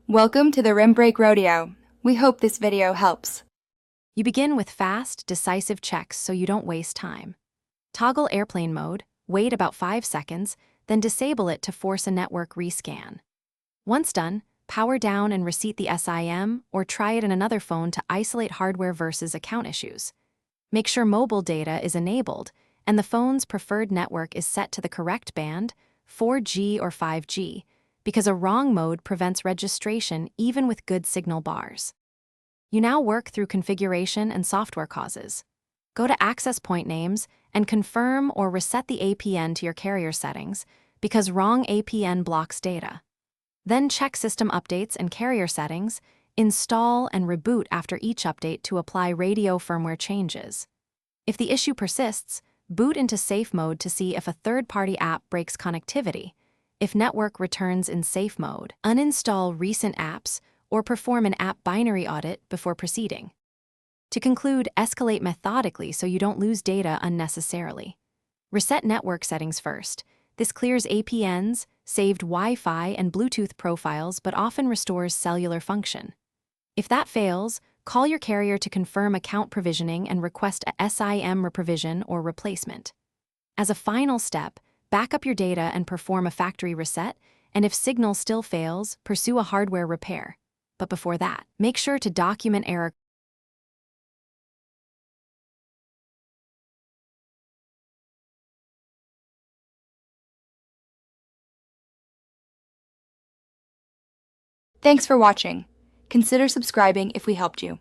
Welcome to the Rim Break Rodeo. We hope this video helps. You begin with fast, decisive checks so you don't waste time. Toggle airplane mode, wait about 5 seconds, then disable it to force a network rescan. Once done, power down and reset the SIM or try it in another phone to isolate hardware versus account issues. Make sure mobile data is enabled and the phone's preferred network is set to the correct band, 4G or 5G, because a wrong mode prevents registration even with good signal bars. You now work through configuration and software causes. Go to access point names and confirm or reset the APN to your carrier settings because wrong APN blocks data. Then check system updates and carrier settings, install and reboot after each update to apply radio firmware changes. If the issue persists, boot into safe mode to see if a third-party app breaks connectivity. If network returns in safe mode, uninstall recent apps or perform an app binary audit before proceeding. To conclude, escalate methodically so you don't lose data unnecessarily. Reset network settings first. This clears APNs, saved Wi-Fi and Bluetooth profiles but often restores cellular function. If that fails, call your carrier to confirm account provisioning and request a SIM reprovision or replacement. As a final step, back up your data and perform a factory reset, and if signal still fails, pursue a hardware repair. But before that, make sure to document error. Thanks for watching. Consider subscribing if we helped you.